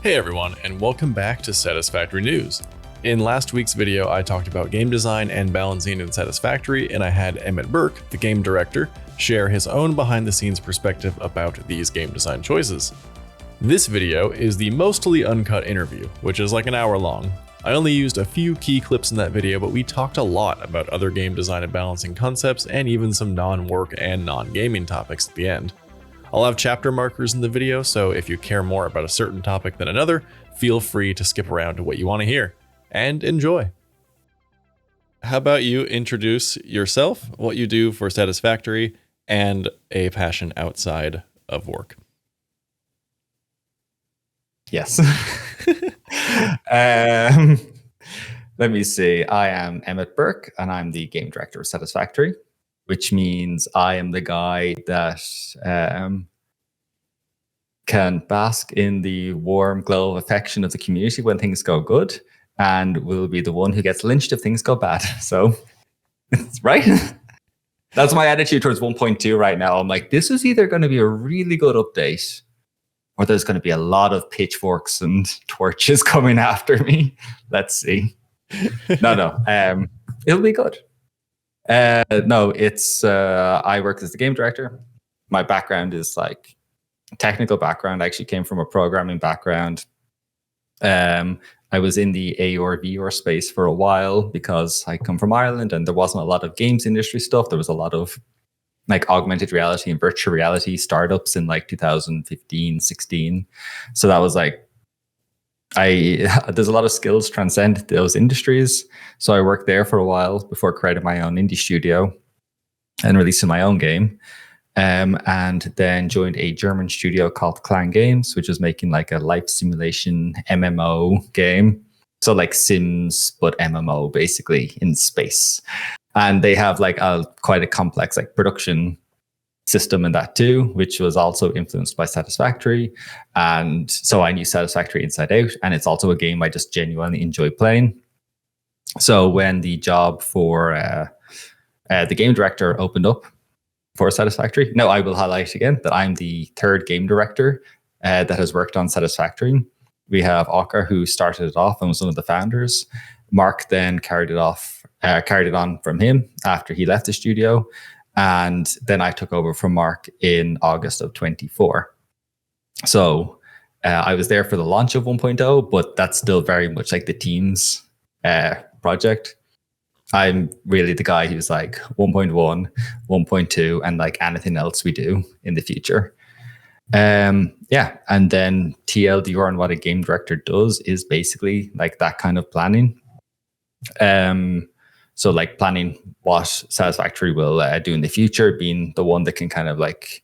Hey everyone, and welcome back to Satisfactory News. In last week's video, I talked about game design and balancing in Satisfactory, and I had Emmet Burke, the game director, share his own behind-the-scenes perspective about these game design choices. This video is the mostly uncut interview, which is like an hour long. I only used a few key clips in that video, but we talked a lot about other game design and balancing concepts, and even some non-work and non-gaming topics at the end. I'll have chapter markers in the video, so if you care more about a certain topic than another, feel free to skip around to what you want to hear. And enjoy! How about you introduce yourself, what you do for Satisfactory, and a passion outside of work? Yes. Let me see. I am Emmet Burke, and I'm the game director of Satisfactory, which means I am the guy that can bask in the warm glow of affection of the community when things go good, and will be the one who gets lynched if things go bad. So, right? That's my attitude towards 1.2 right now. I'm like, this is either going to be a really good update, or there's going to be a lot of pitchforks and torches coming after me. Let's see. No. It'll be good. No, it's I work as the game director. My background is like technical background. I actually came from a programming background. I was in the AR VR space for a while because I come from Ireland and there wasn't a lot of games industry stuff. There was a lot of like augmented reality and virtual reality startups in like 2015, 16. So that was like, there's a lot of skills transcend those industries. So I worked there for a while before creating my own indie studio and releasing my own game. And then joined a German studio called Clan Games, which was making like a life simulation MMO game. So like Sims, but MMO basically in space. And they have like quite a complex like production system in that too, which was also influenced by Satisfactory. And so I knew Satisfactory inside out. And it's also a game I just genuinely enjoy playing. So when the job for the game director opened up for Satisfactory, now I will highlight again that I'm the third game director that has worked on Satisfactory. We have Ocker, who started it off and was one of the founders. Mark then carried it on from him after he left the studio. And then I took over from Mark in August of 24. So I was there for the launch of 1.0, but that's still very much like the team's project. I'm really the guy who's like 1.1, 1.2, and like anything else we do in the future. And then TLDR and what a game director does is basically like that kind of planning. So like planning what Satisfactory will do in the future, being the one that can kind of like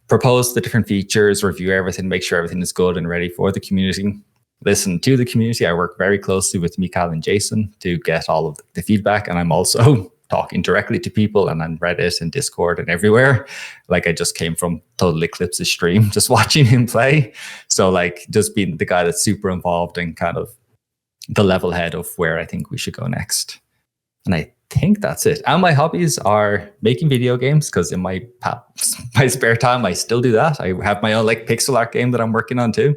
propose the different features, review everything, make sure everything is good and ready for the community. Listen to the community. I work very closely with Mikhail and Jason to get all of the feedback. And I'm also talking directly to people and on Reddit and Discord and everywhere. Like I just came from Total Eclipse's stream, just watching him play. So like just being the guy that's super involved and kind of the level head of where I think we should go next. And I think that's it. And my hobbies are making video games, because in my spare time, I still do that. I have my own like pixel art game that I'm working on too.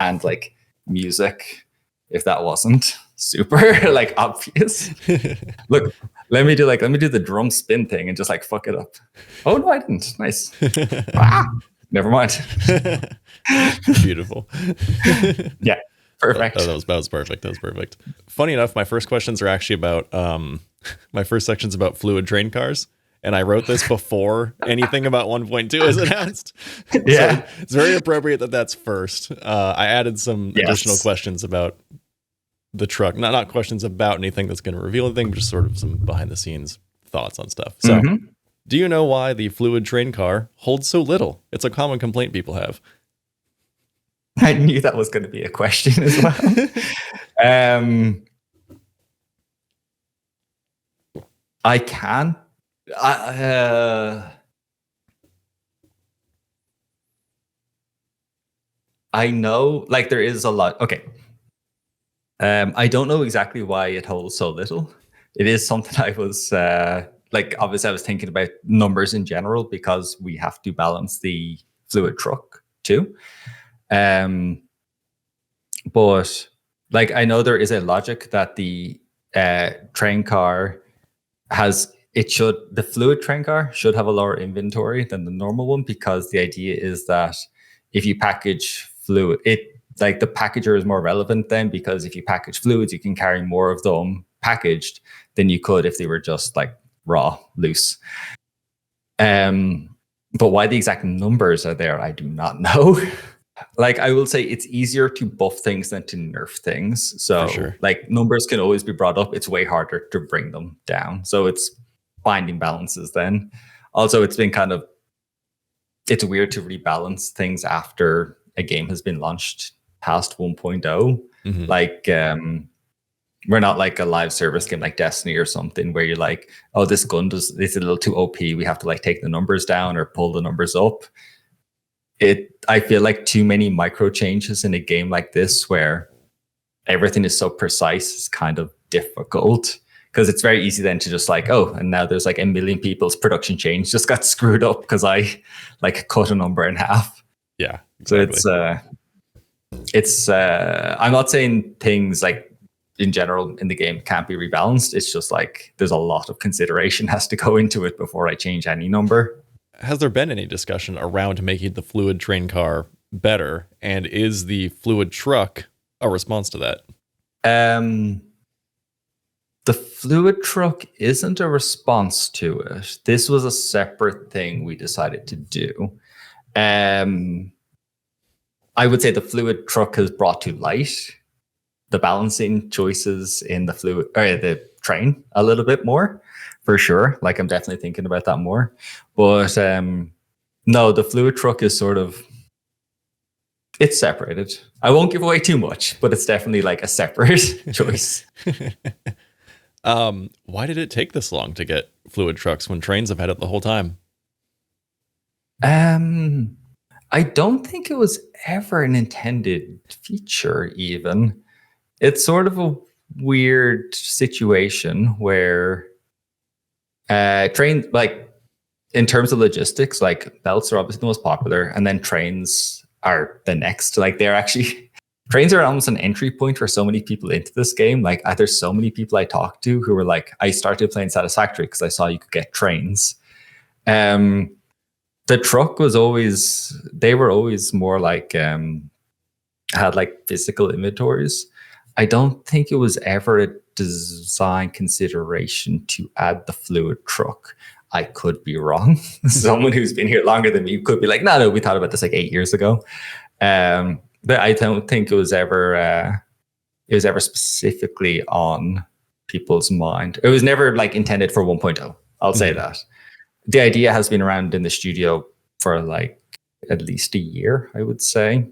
And like music, if that wasn't super like obvious. Look, let me do the drum spin thing and just like fuck it up. Oh no, I didn't. Nice. Never mind. Beautiful. Yeah. Perfect. That was perfect. That was perfect. Funny enough, my first questions are actually about my first section's about fluid train cars, and I wrote this before anything about 1.2 is announced. Yeah, so it's very appropriate that that's first. I added some additional questions about the truck, not questions about anything that's going to reveal anything, but just sort of some behind the scenes thoughts on stuff. So, do you know why the fluid train car holds so little? It's a common complaint people have. I knew that was going to be a question as well. I can. I know, like there is a lot. Okay. I don't know exactly why it holds so little. It is something I was like, obviously I was thinking about numbers in general because we have to balance the fluid truck too. But like, I know there is a logic that the train car the fluid train car should have a lower inventory than the normal one, because the idea is that if you package fluid, like the packager is more relevant then, because if you package fluids, you can carry more of them packaged than you could if they were just like raw, loose. But why the exact numbers are there, I do not know. Like, I will say it's easier to buff things than to nerf things. So sure. like, numbers can always be brought up. It's way harder to bring them down. So it's finding balances then. Also, it's weird to rebalance things after a game has been launched past 1.0. Mm-hmm. Like, we're not like a live service game like Destiny or something where you're like, oh, this gun is a little too OP. We have to like take the numbers down or pull the numbers up. I feel like too many micro changes in a game like this where everything is so precise is kind of difficult, because it's very easy then to just like, oh, and now there's like a million people's production change just got screwed up because I like cut a number in half. Yeah, exactly. So it's I'm not saying things like in general in the game can't be rebalanced. It's just like there's a lot of consideration has to go into it before I change any number. Has there been any discussion around making the fluid train car better? And is the fluid truck a response to that? The fluid truck isn't a response to it. This was a separate thing we decided to do. I would say the fluid truck has brought to light the balancing choices in the train a little bit more, for sure. Like, I'm definitely thinking about that more. But no, the fluid truck is it's separated. I won't give away too much, but it's definitely like a separate choice. Why did it take this long to get fluid trucks when trains have had it the whole time? I don't think it was ever an intended feature even. It's sort of a weird situation where trains, like in terms of logistics, like belts are obviously the most popular, and then trains are the next. Like, they're actually trains are almost an entry point for so many people into this game. Like, there's so many people I talked to who were like, I started playing Satisfactory because I saw you could get trains. The truck they were always more like had like physical inventories. I don't think it was ever a design consideration to add the fluid truck. I could be wrong. Someone who's been here longer than me could be like, no, we thought about this like 8 years ago. But I don't think it was ever specifically on people's mind. It was never like intended for 1.0. I'll say that. The idea has been around in the studio for like at least a year, I would say.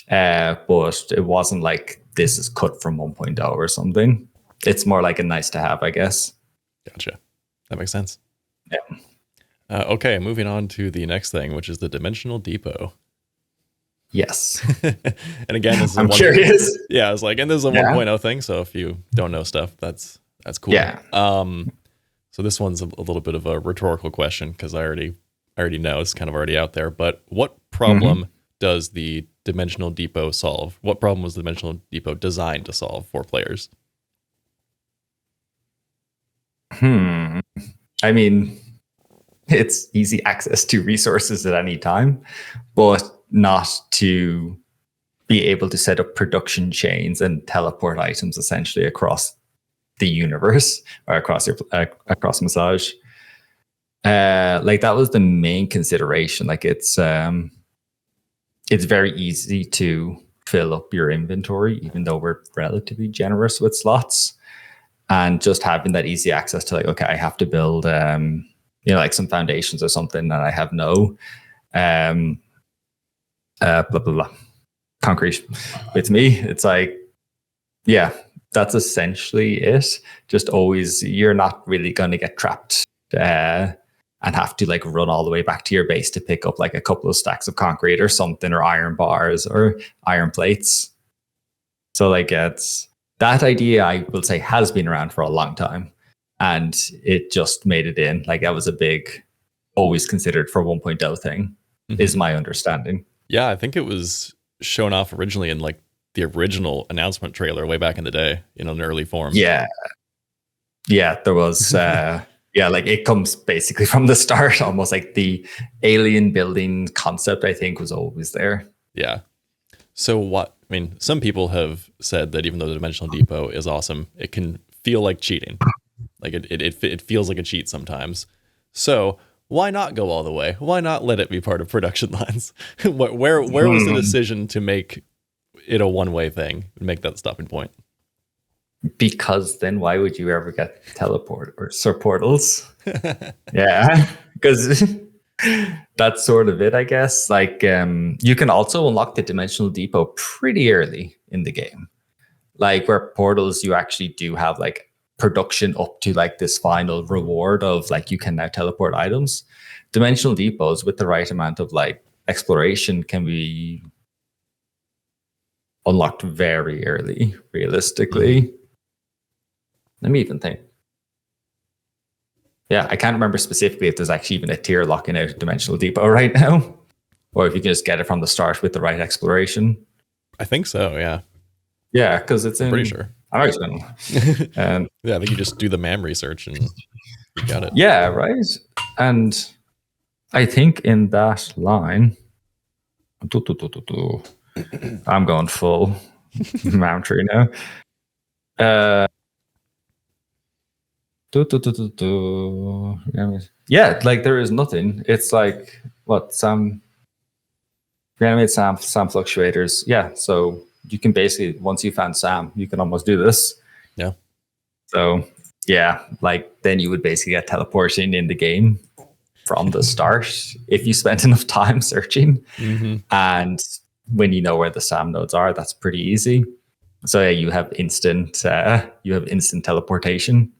But it wasn't like this is cut from 1.0 or something. It's more like a nice to have, I guess. Gotcha. That makes sense. Yeah. Okay, moving on to the next thing, which is the Dimensional Depot. Yes. And again, this is I'm curious. Yeah, I was like, and this is a 1.0 thing, so if you don't know stuff, that's cool. Yeah. So this one's a little bit of a rhetorical question because I already know it's kind of already out there. But what problem does the Dimensional Depot solve? What problem was the Dimensional Depot designed to solve for players? I mean, it's easy access to resources at any time, but not to be able to set up production chains and teleport items essentially across the universe or across Massage. Like, that was the main consideration. Like, it's very easy to fill up your inventory, even though we're relatively generous with slots. And just having that easy access to like, okay, I have to build, like some foundations or something, and I have no, blah blah blah, concrete with me. It's like, yeah, that's essentially it. Just always, you're not really going to get trapped and have to like run all the way back to your base to pick up like a couple of stacks of concrete or something, or iron bars or iron plates. So like, it's that idea, I will say, has been around for a long time, and it just made it in. Like, that was a big, always considered for 1.0 thing, is my understanding. Yeah, I think it was shown off originally in like the original announcement trailer way back in the day in an early form. Yeah, there was. Like it comes basically from the start, almost like the alien building concept. I think was always there. Yeah. So what? I mean, some people have said that even though the Dimensional Depot is awesome, it can feel like cheating. Like it feels like a cheat sometimes. So why not go all the way? Why not let it be part of production lines? Where was the decision to make it a one-way thing and make that stopping point? Because then why would you ever get teleport or portals? Yeah, because that's sort of it, I guess. Like you can also unlock the Dimensional Depot pretty early in the game. Like where portals, you actually do have like production up to like this final reward of like you can now teleport items. Dimensional depots with the right amount of like exploration can be unlocked very early, realistically. Let me even think. Yeah, I can't remember specifically if there's actually even a tier locking out Dimensional Depot right now, or if you can just get it from the start with the right exploration. I think so, yeah. Yeah, because it's in... Pretty sure. I'm actually going yeah, I think you just do the MAM research and you got it. Yeah, right. And I think in that line... I'm going full MAM tree now. Yeah, like there is nothing. It's like what reanimate Sam fluctuators. Yeah, so you can basically once you found Sam, you can almost do this. Yeah. So yeah, like then you would basically get teleporting in the game from the start if you spent enough time searching. And when you know where the Sam nodes are, that's pretty easy. So yeah, you have instant teleportation.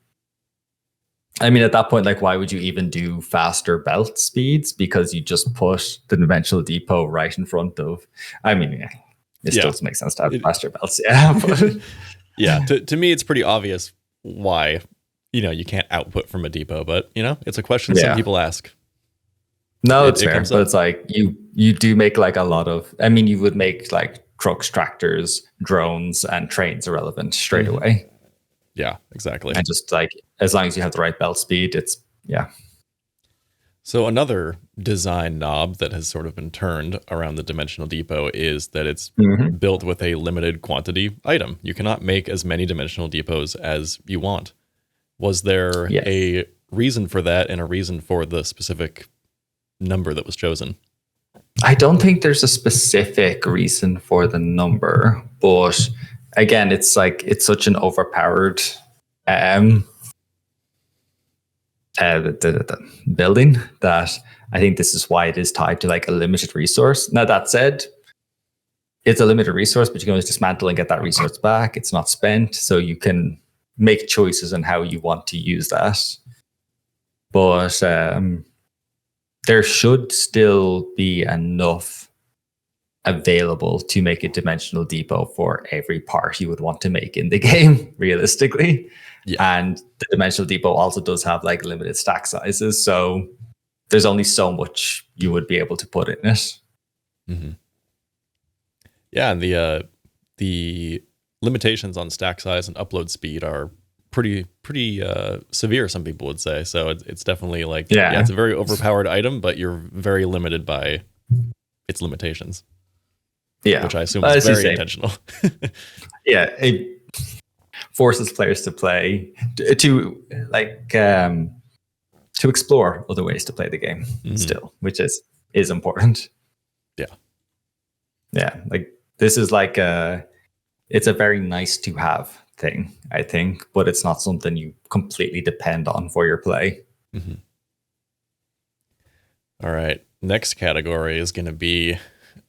I mean, at that point, like, why would you even do faster belt speeds? Because you just put the Dimensional Depot right in front of. I mean, yeah, it still doesn't make sense to have faster belts. Yeah, but yeah. To me, it's pretty obvious why you can't output from a depot, but it's a question some people ask. No, it's fair, but it's like you do make like a lot of. I mean, you would make like trucks, tractors, drones, and trains irrelevant straight away. Yeah, exactly. And just like as long as you have the right belt speed, it's So another design knob that has sort of been turned around the Dimensional Depot is that it's built with a limited quantity item. You cannot make as many Dimensional Depots as you want. Was there a reason for that and a reason for the specific number that was chosen? I don't think there's a specific reason for the number, but again, it's like it's such an overpowered the building that I think this is why it is tied to like a limited resource. Now that said, it's a limited resource, but you can always dismantle and get that resource back. It's not spent, so you can make choices on how you want to use that. But there should still be enough available to make a Dimensional Depot for every part you would want to make in the game, realistically. Yeah. And the Dimensional Depot also does have like limited stack sizes, so there's only so much you would be able to put in it. Yeah, and the limitations on stack size and upload speed are pretty severe, some people would say. So it's definitely like it's a very overpowered item, but you're very limited by its limitations. Yeah, which I assume is very intentional. Yeah, it forces players to play to explore other ways to play the game still, which is important. Yeah, like this is like it's a very nice to have thing, I think, but it's not something you completely depend on for your play. All right, next category is going to be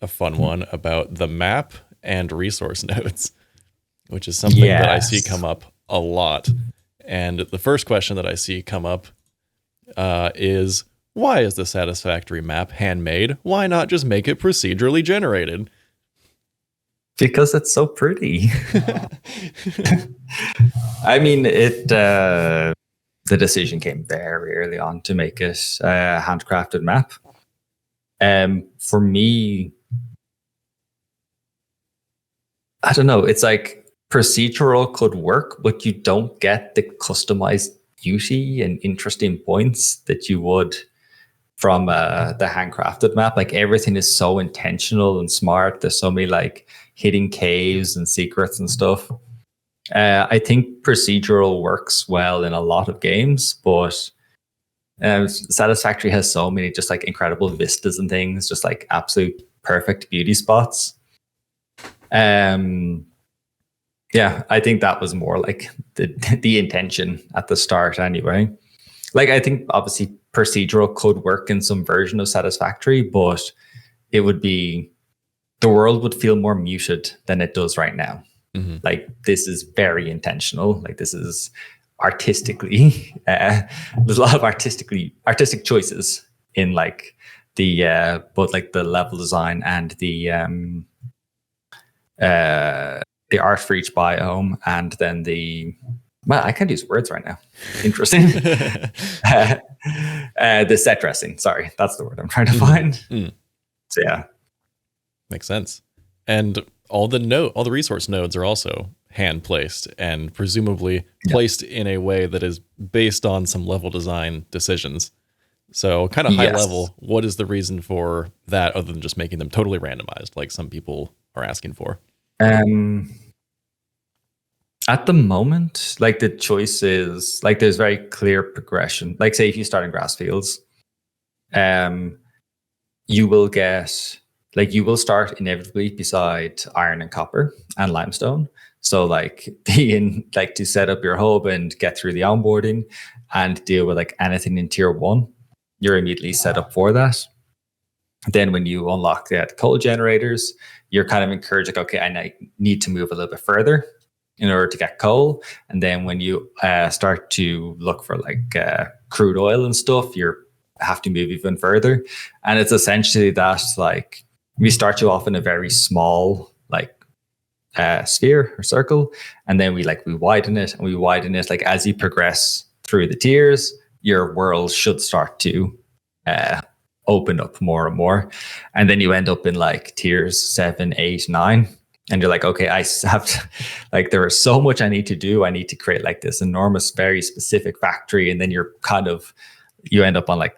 a fun one about the map and resource nodes, which is something that I see come up a lot. And the first question that I see come up is, why is the Satisfactory map handmade? Why not just make it procedurally generated? Because it's so pretty. I mean, the decision came very early on to make it a handcrafted map. For me, I don't know. It's like procedural could work, but you don't get the customized beauty and interesting points that you would from the handcrafted map. Like everything is so intentional and smart. There's so many like hidden caves and secrets and stuff. I think procedural works well in a lot of games, but Satisfactory has so many just like incredible vistas and things, just like absolute perfect beauty spots. Yeah, I think that was more like the intention at the start anyway. Like I think obviously procedural could work in some version of Satisfactory, but it would be, the world would feel more muted than it does right now. Mm-hmm. Like this is very intentional. Like this is artistically, there's a lot of artistic choices in like the both like the level design and the art for each biome, and then I can't use words right now. Interesting. The set dressing. Sorry, that's the word I'm trying to find. So yeah, makes sense. And all the resource nodes are also hand placed and presumably placed in a way that is based on some level design decisions. So kind of high level, what is the reason for that other than just making them totally randomized like some people are asking for? At the moment, like the choice is like there's very clear progression. Like say if you start in grass fields, you will start inevitably beside iron and copper and limestone. So like to set up your hub and get through the onboarding and deal with like anything in tier 1, you're immediately set up for that. Then when you unlock the coal generators, you're kind of encouraged like, okay, I need to move a little bit further in order to get coal. And then when you start to look for like crude oil and stuff, you have to move even further. And it's essentially that like we start you off in a very small like sphere or circle, and then we widen it and we widen it. Like as you progress through the tiers, your world should start to open up more and more, and then you end up in like tiers 7, 8, 9. And you're like, okay, I have to, like, there is so much I need to do. I need to create like this enormous, very specific factory. And then you end up on like,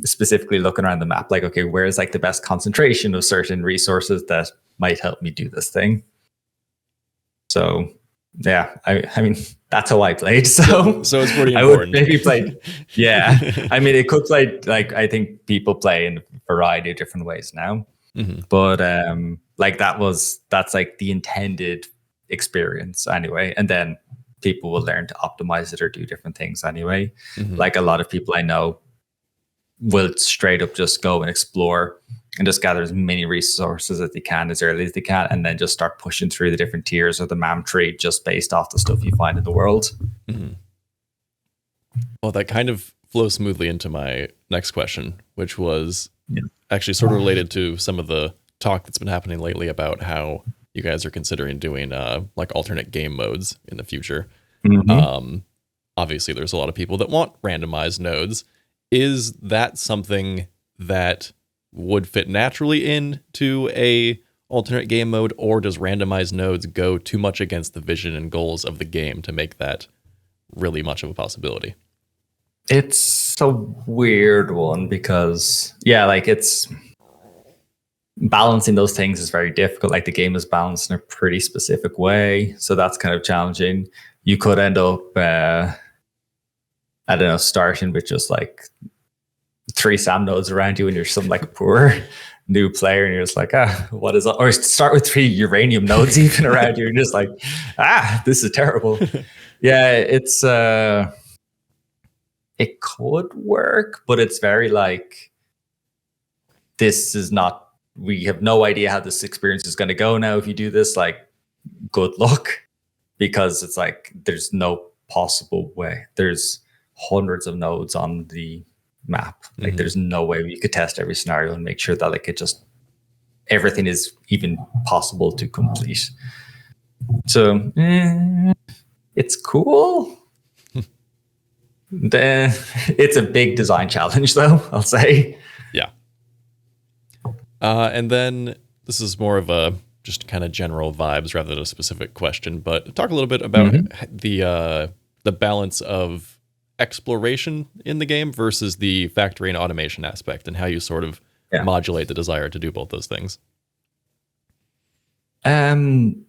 specifically looking around the map, like, okay, where is like the best concentration of certain resources that might help me do this thing? So yeah, I mean, that's how I played. So it's pretty important. I would maybe play. Yeah. I mean, it could play, like, I think people play in a variety of different ways now. Mm-hmm. But like that's like the intended experience anyway, and then people will learn to optimize it or do different things anyway. Mm-hmm. Like a lot of people I know will straight up just go and explore and just gather as many resources as they can as early as they can, and then just start pushing through the different tiers of the MAM tree just based off the stuff you find in the world. Mm-hmm. Well, that kind of flows smoothly into my next question, which was actually sort of related to some of the talk that's been happening lately about how you guys are considering doing like alternate game modes in the future. Mm-hmm. Obviously, there's a lot of people that want randomized nodes. Is that something that would fit naturally into a alternate game mode, or does randomized nodes go too much against the vision and goals of the game to make that really much of a possibility? It's a weird one because, yeah, like it's balancing those things is very difficult. Like the game is balanced in a pretty specific way, so that's kind of challenging. You could end up, I don't know, starting with just like 3 SAM nodes around you, and you're some like a poor new player, and you're just like, what is that? Or start with 3 uranium nodes even around you, and just like, this is terrible. Yeah, it's it could work, but it's very like, this is not, we have no idea how this experience is going to go now. If you do this, like, good luck, because it's like, there's no possible way. There's hundreds of nodes on the map. Like, Mm-hmm. there's no way we could test every scenario and make sure that like it just, everything is even possible to complete. So it's cool. It's a big design challenge, though, I'll say. Yeah. And then this is more of a just kind of general vibes rather than a specific question, but talk a little bit about the balance of exploration in the game versus the factory and automation aspect, and how you sort of modulate the desire to do both those things. Being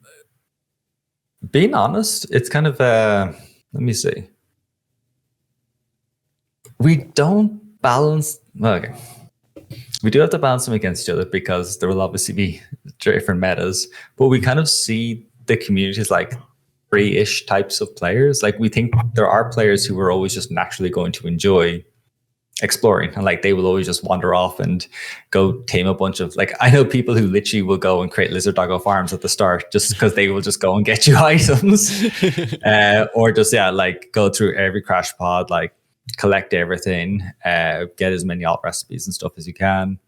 honest, it's kind of let me see. We don't balance. Okay. We do have to balance them against each other because there will obviously be different metas, but we kind of see the communities like three-ish types of players. Like, we think there are players who are always just naturally going to enjoy exploring, and like they will always just wander off and go tame a bunch of, like, I know people who literally will go and create lizard doggo farms at the start just because they will just go and get you items, or just like go through every crash pod, like collect everything, get as many alt recipes and stuff as you can.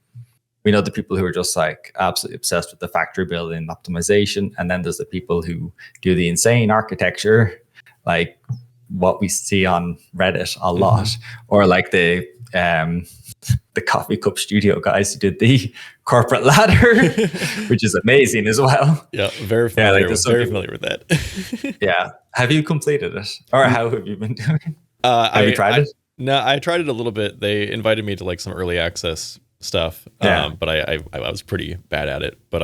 We know the people who are just like absolutely obsessed with the factory building and optimization, and then there's the people who do the insane architecture, like what we see on Reddit a lot, or like the coffee cup studio guys who did the corporate ladder, which is amazing as well. Yeah, very familiar, very familiar with that. Yeah. Have you completed it? Or how have you been doing? Have you tried it? No, I tried it a little bit. They invited me to like some early access stuff, but I was pretty bad at it. But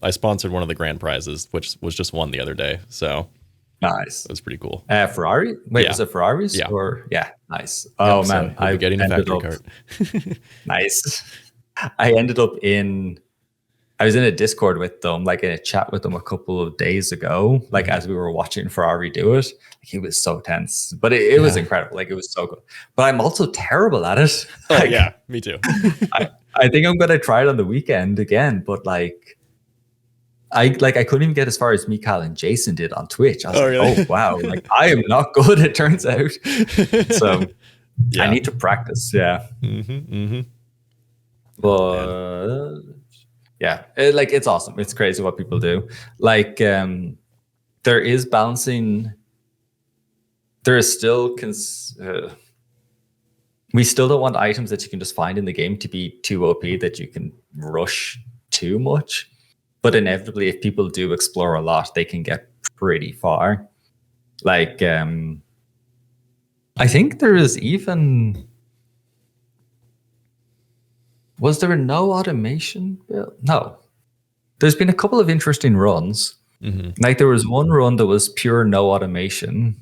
I sponsored one of the grand prizes, which was just won the other day. So nice. It was pretty cool. Ferrari? Wait, was it Ferraris? Yeah. Or nice. Oh man, I'm getting a factory cart. Nice. I was in a Discord with them, like in a chat with them a couple of days ago, like as we were watching Ferrari do it. Like, it was so tense, but it was incredible. Like, it was so good. But I'm also terrible at it. Oh like, yeah, me too. I think I'm gonna try it on the weekend again, but like I couldn't even get as far as Mikhail and Jason did on Twitch. I was really? oh wow, like I am not good, it turns out. So I need to practice. Yeah. But it's awesome. It's crazy what people do. Like, there is balancing. There is still we still don't want items that you can just find in the game to be too OP that you can rush too much. But inevitably, if people do explore a lot, they can get pretty far. Like, I think there is even... Was there no automation? No. There's been a couple of interesting runs. Like, there was one run that was pure no automation,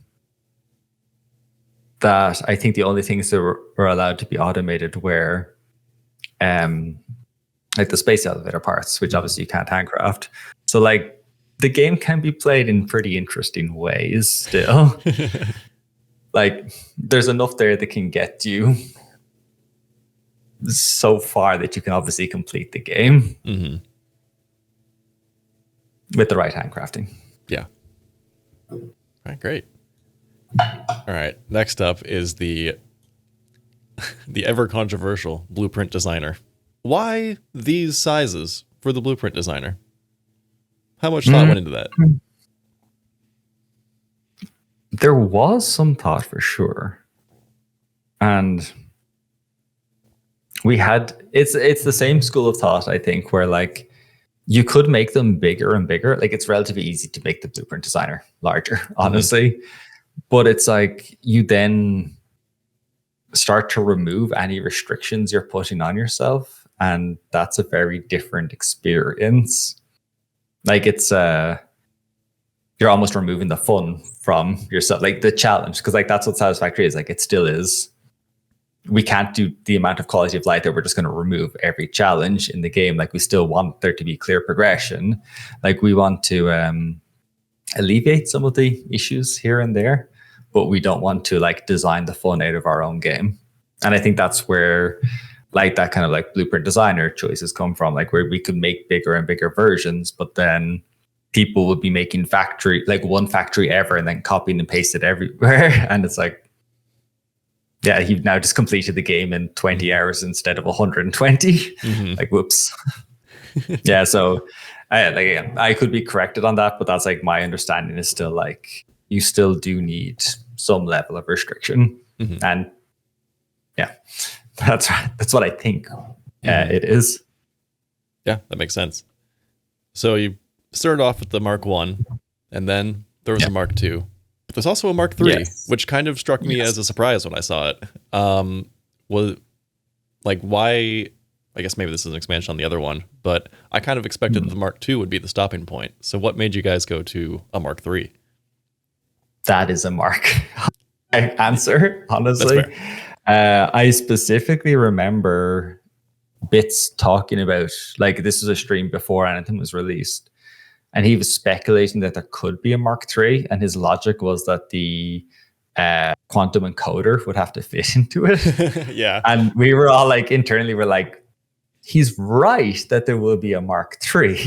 that I think the only things that were allowed to be automated were like the space elevator parts, which obviously you can't handcraft. So like the game can be played in pretty interesting ways still. Like, there's enough there that can get you so far that you can obviously complete the game with the right handcrafting. Yeah. All right, great. All right, next up is the ever controversial blueprint designer. Why these sizes for the blueprint designer? How much thought went into that? There was some thought for sure. And we had, it's the same school of thought, I think, where like you could make them bigger and bigger. Like, it's relatively easy to make the blueprint designer larger, honestly. But it's like you then start to remove any restrictions you're putting on yourself, and that's a very different experience. Like, it's you're almost removing the fun from yourself, like the challenge, because like that's what Satisfactory is. Like, it still is. We can't do the amount of quality of life that we're just going to remove every challenge in the game. Like, we still want there to be clear progression. Like, we want to alleviate some of the issues here and there, but we don't want to like design the fun out of our own game. And I think that's where like that kind of like blueprint designer choices come from, like where we could make bigger and bigger versions, but then people would be making one factory ever and then copying and pasted everywhere. And it's like, yeah, you've now just completed the game in 20 hours instead of 120. Like, whoops. Yeah, so I could be corrected on that, but that's like my understanding is still like you still do need some level of restriction. And yeah, that's what I think it is. Yeah, that makes sense. So you started off with the Mark 1, and then there was a Mark 2. But there's also a Mark 3, which kind of struck me as a surprise when I saw it. Was like, why? I guess maybe this is an expansion on the other one, but I kind of expected that the Mark 2 would be the stopping point. So what made you guys go to a Mark 3? That is a Mark answer, honestly. I specifically remember Bits talking about, like, this was a stream before anything was released, and he was speculating that there could be a Mark 3, and his logic was that the quantum encoder would have to fit into it. Yeah. And we were all like, internally, we're like, he's right that there will be a Mark 3,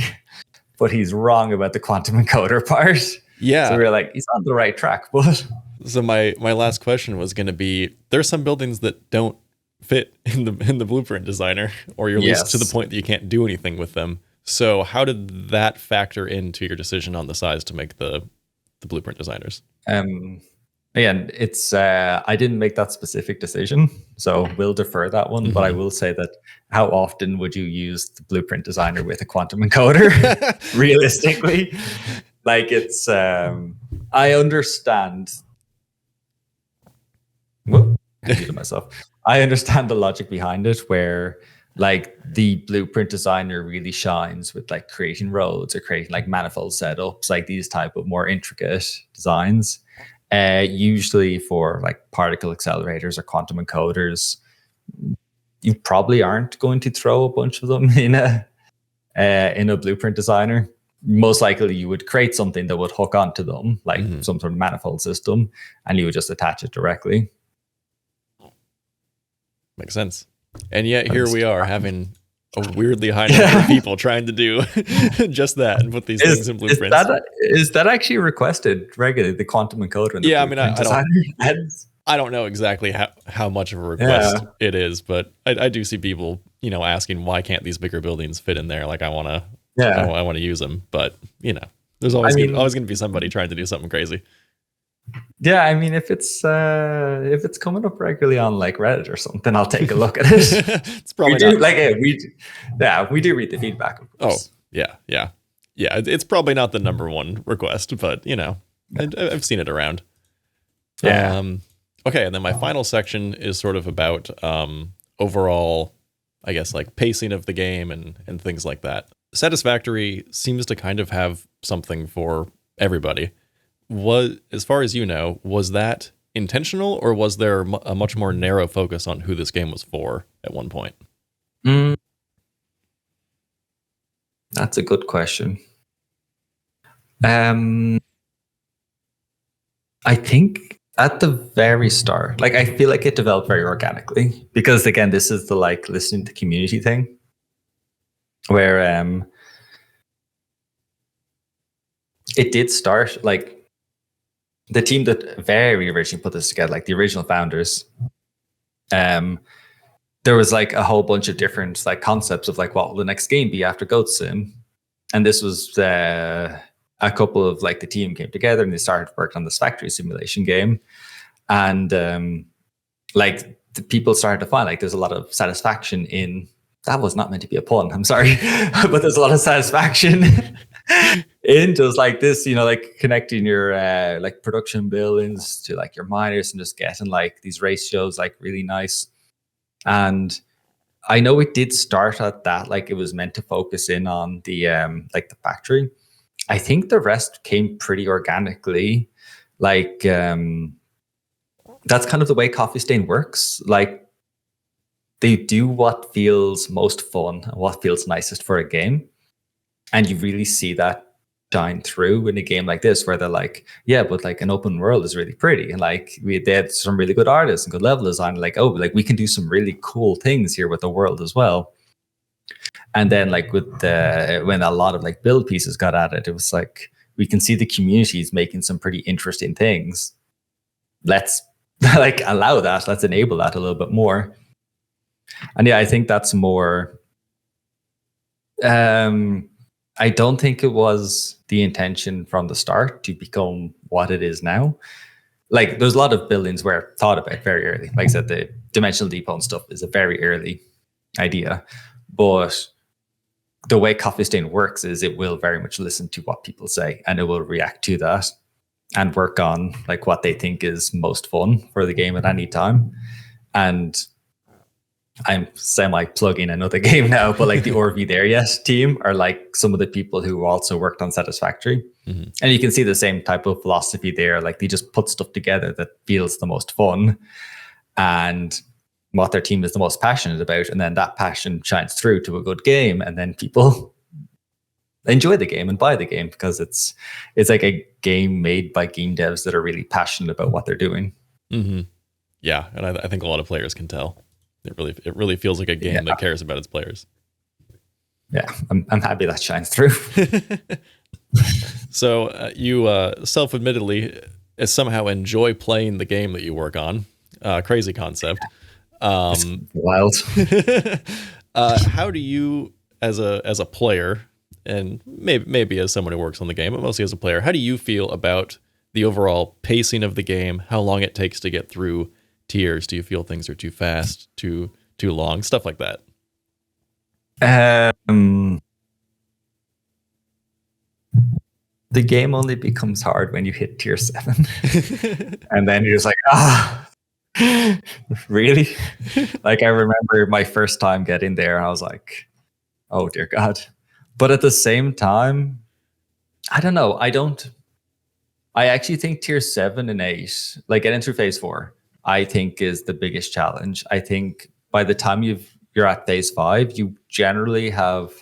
but he's wrong about the quantum encoder part. Yeah. So we were like, he's on the right track. But so my last question was going to be, there's some buildings that don't fit in the blueprint designer, or you're at least to the point that you can't do anything with them. So how did that factor into your decision on the size to make the blueprint designers? Again, it's I didn't make that specific decision, so we'll defer that one. But I will say that, how often would you use the blueprint designer with a quantum encoder? Realistically, like, it's I understand. Whoop, I muted myself. I understand the logic behind it, where like the blueprint designer really shines with like creating roads or creating like manifold setups, like these type of more intricate designs. Usually for like particle accelerators or quantum encoders, you probably aren't going to throw a bunch of them in a blueprint designer. Most likely you would create something that would hook onto them, like some sort of manifold system, and you would just attach it directly. Makes sense. And yet here we are having a weirdly high number of people trying to do just that and put these things in blueprints. Is that actually requested regularly, the quantum encoder? And I don't know exactly how much of a request it is, but I do see people, asking, why can't these bigger buildings fit in there? Like, I want to use them, but there's always going to be somebody trying to do something crazy. Yeah, I mean, if it's coming up regularly on like Reddit or something, I'll take a look at it. It's probably we do read the feedback, of course. Oh, yeah. It's probably not the number one request, but I've seen it around. Yeah. Okay, and then my final section is sort of about overall, I guess, like pacing of the game and things like that. Satisfactory seems to kind of have something for everybody. As far as you know, was that intentional, or was there a much more narrow focus on who this game was for at one point? That's a good question. I think at the very start, like, I feel like it developed very organically, because again, this is the like listening to community thing, where it did start like the team that very originally put this together, like the original founders. There was like a whole bunch of different like concepts of like, what will the next game be after Goat Sim? And this was a couple of like the team came together and they started working on this factory simulation game. And like the people started to find like there's a lot of satisfaction in, that was not meant to be a pun, I'm sorry, but there's a lot of satisfaction in just like this, like connecting your like production buildings to like your miners and just getting like these ratios like really nice. And I know it did start at that, like it was meant to focus in on the like the factory. I think the rest came pretty organically. Like that's kind of the way Coffee Stain works. Like they do what feels most fun and what feels nicest for a game. And you really see that shine through in a game like this, where they're like, yeah, but like an open world is really pretty. And like they had some really good artists and good level design. Like, oh, like we can do some really cool things here with the world as well. And then like with when a lot of like build pieces got added, it was like, we can see the communities making some pretty interesting things. Let's like allow that. Let's enable that a little bit more. And yeah, I think that's more, I don't think it was the intention from the start to become what it is now. Like there's a lot of buildings where thought about very early. Like I said, the dimensional depot and stuff is a very early idea, but the way Coffee Stain works is it will very much listen to what people say, and it will react to that and work on like what they think is most fun for the game at any time. And I'm semi plugging another game now, but like the RV There Yet team are like some of the people who also worked on Satisfactory. Mm-hmm. And you can see the same type of philosophy there. Like they just put stuff together that feels the most fun and what their team is the most passionate about. And then that passion shines through to a good game. And then people enjoy the game and buy the game because it's like a game made by game devs that are really passionate about what they're doing. Mm-hmm. Yeah. And I think a lot of players can tell. It really feels like a game that cares about its players. Yeah, I'm happy that shines through. So you self-admittedly somehow enjoy playing the game that you work on. Crazy concept. It's wild. How do you, as a player, and maybe as someone who works on the game, but mostly as a player, how do you feel about the overall pacing of the game? How long it takes to get through tiers? Do you feel things are too fast, too long, stuff like that? The game only becomes hard when you hit tier 7. And then you're just like, really? Like I remember my first time getting there, I was like, oh dear God. But at the same time, I don't know. I actually think tier 7 and 8, like getting through phase 4, I think is the biggest challenge. I think by the time you're at phase 5, you generally have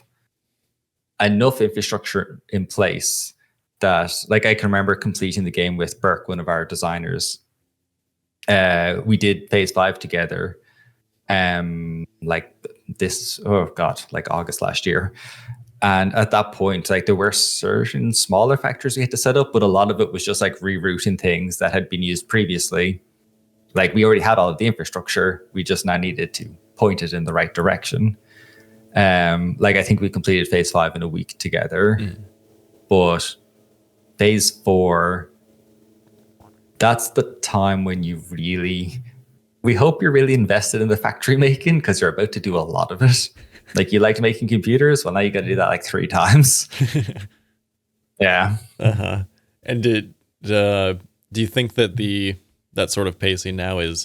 enough infrastructure in place that, like, I can remember completing the game with Burke, one of our designers. We did phase 5 together, like August last year. And at that point, like there were certain smaller factors we had to set up, but a lot of it was just like rerouting things that had been used previously. Like we already had all of the infrastructure. We just now needed to point it in the right direction. Like I think we completed phase 5 in a week together, but phase 4, that's the time when we hope you're really invested in the factory making because you're about to do a lot of it. Like you liked making computers, well now you got to do that like 3 times. Yeah. And do you think that that sort of pacing now is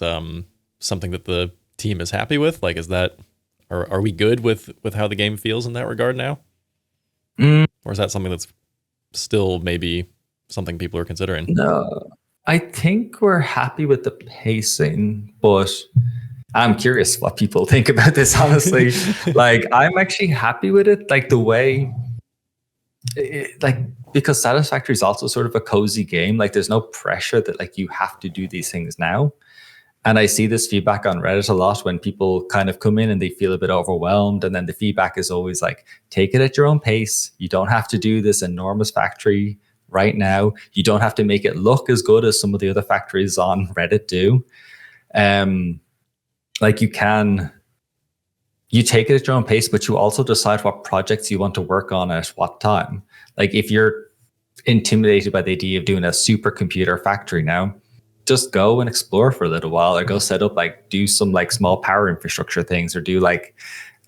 something that the team is happy with? Like, are we good with how the game feels in that regard now? Or is that something that's still maybe something people are considering? No, I think we're happy with the pacing, but I'm curious what people think about this, honestly. Like, I'm actually happy with it. Like the way, because Satisfactory is also sort of a cozy game. Like there's no pressure that like you have to do these things now. And I see this feedback on Reddit a lot when people kind of come in and they feel a bit overwhelmed. And then the feedback is always like, take it at your own pace. You don't have to do this enormous factory right now. You don't have to make it look as good as some of the other factories on Reddit do. Like you take it at your own pace, but you also decide what projects you want to work on at what time. Like if you're intimidated by the idea of doing a supercomputer factory now, just go and explore for a little while, or go set up, like do some like small power infrastructure things, or do like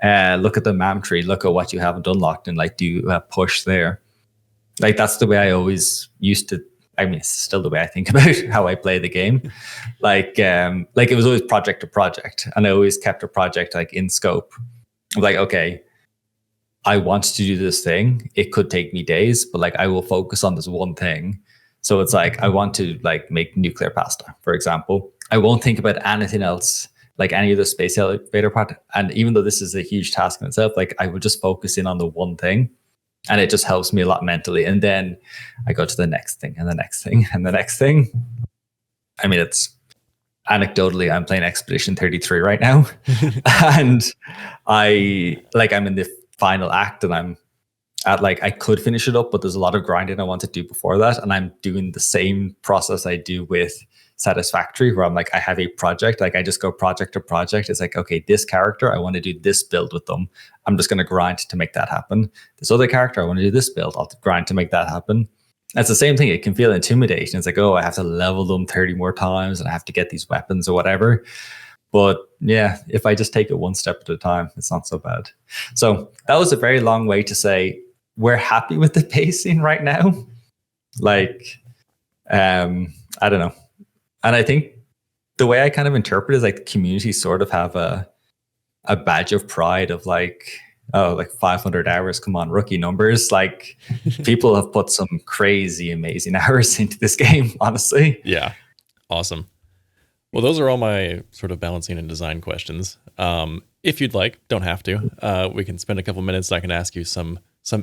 look at the MAM tree, look at what you haven't unlocked, and like do a push there. Like that's the way I always used to. I mean, it's still the way I think about how I play the game. Like it was always project to project, and I always kept a project like in scope. Like, okay, I want to do this thing. It could take me days, but like I will focus on this one thing. So it's like I want to like make nuclear pasta, for example. I won't think about anything else, like any of the space elevator part. And even though this is a huge task in itself, like I would just focus in on the one thing. And it just helps me a lot mentally. And then I go to the next thing and the next thing and the next thing. I mean, it's anecdotally, I'm playing Expedition 33 right now. And I'm in the final act, and I'm at like, I could finish it up, but there's a lot of grinding I want to do before that. And I'm doing the same process I do with Satisfactory, where I'm like, I have a project, like I just go project to project. It's like, okay, this character, I want to do this build with them. I'm just going to grind to make that happen. This other character, I want to do this build. I'll grind to make that happen. That's the same thing. It can feel intimidating. It's like, oh, I have to level them 30 more times and I have to get these weapons or whatever. But yeah, if I just take it one step at a time, it's not so bad. So that was a very long way to say we're happy with the pacing right now. Like, I don't know. And I think the way I kind of interpret it is like the community sort of have a badge of pride of like, oh, like 500 hours. Come on, rookie numbers. Like people have put some crazy, amazing hours into this game, honestly. Yeah. Awesome. Well, those are all my sort of balancing and design questions. If you'd like, don't have to. We can spend a couple minutes and I can ask you some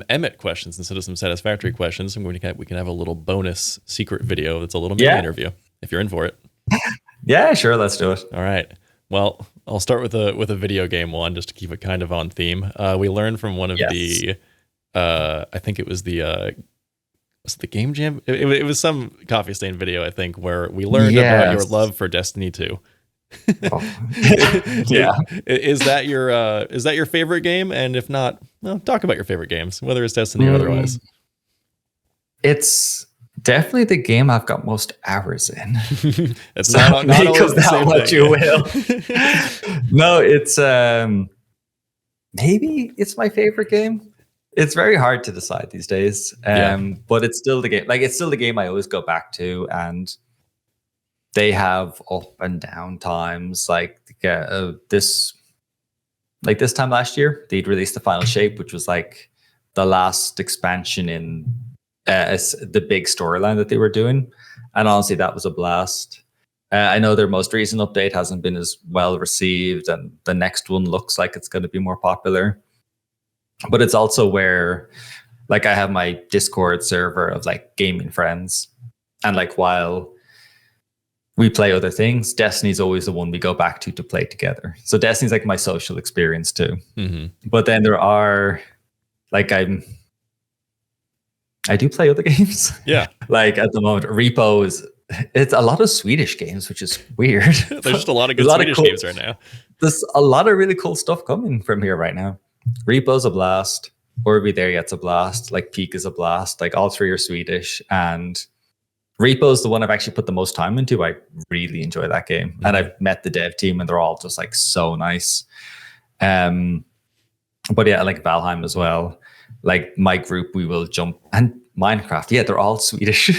Emmet questions instead of some Satisfactory questions. We can have a little bonus secret video that's a little mini interview if you're in for it. Yeah, sure. Let's do it. All right. Well, I'll start with a video game one just to keep it kind of on theme. We learned from one of the, I think it was the Game Jam? It was some Coffee Stain video, I think, where we learned about your love for Destiny 2. Yeah. Is that your favorite game? And if not, well, talk about your favorite games, whether it's Destiny or otherwise. It's definitely the game I've got most hours in. It's not always the same what thing. You will. No, it's maybe it's my favorite game. It's very hard to decide these days. But it's still the game. Like it's still the game I always go back to, and they have up and down times. Like this time last year, they'd released the Final Shape, which was like the last expansion in the big storyline that they were doing, and honestly, that was a blast. I know their most recent update hasn't been as well received, and the next one looks like it's going to be more popular. But it's also where, like, I have my Discord server of like gaming friends, and like while we play other things, Destiny's always the one we go back to play together. So Destiny's like my social experience too. Mm-hmm. But then there are like I do play other games. Yeah. Like at the moment, it's a lot of Swedish games, which is weird. There's just a lot of good Swedish games right now. There's a lot of really cool stuff coming from here right now. Repo's a blast. Or Be There Yet's a blast. Like Peak is a blast. Like all three are Swedish. And Repo's the one I've actually put the most time into. I really enjoy that game. Mm-hmm. And I've met the dev team and they're all just like so nice. But yeah, I like Valheim as well. Like my group, we will jump, and Minecraft. Yeah, they're all Swedish.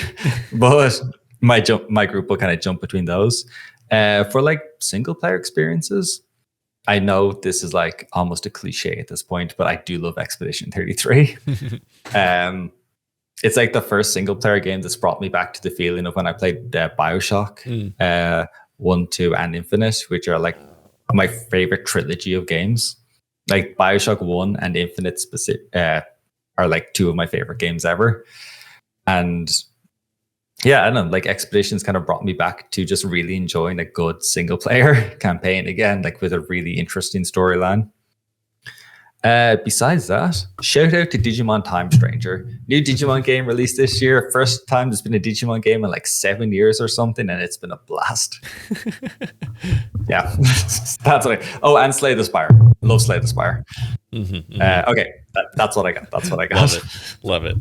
But my group will kind of jump between those. For like single player experiences, I know this is like almost a cliche at this point, but I do love Expedition 33. It's like the first single player game that's brought me back to the feeling of when I played Bioshock 1, 2, and Infinite, which are like my favorite trilogy of games. Like Bioshock 1 and Infinite are like two of my favorite games ever. And yeah, I don't know, like Expeditions kind of brought me back to just really enjoying a good single player campaign again, like with a really interesting storyline. Besides that, shout out to Digimon Time Stranger. New Digimon game released this year. First time there's been a Digimon game in like 7 years or something, and it's been a blast. Yeah, that's what and Slay the Spire. Love Slay the Spire. Mm-hmm, mm-hmm. Okay, that's what I got. That's what I got. Love it.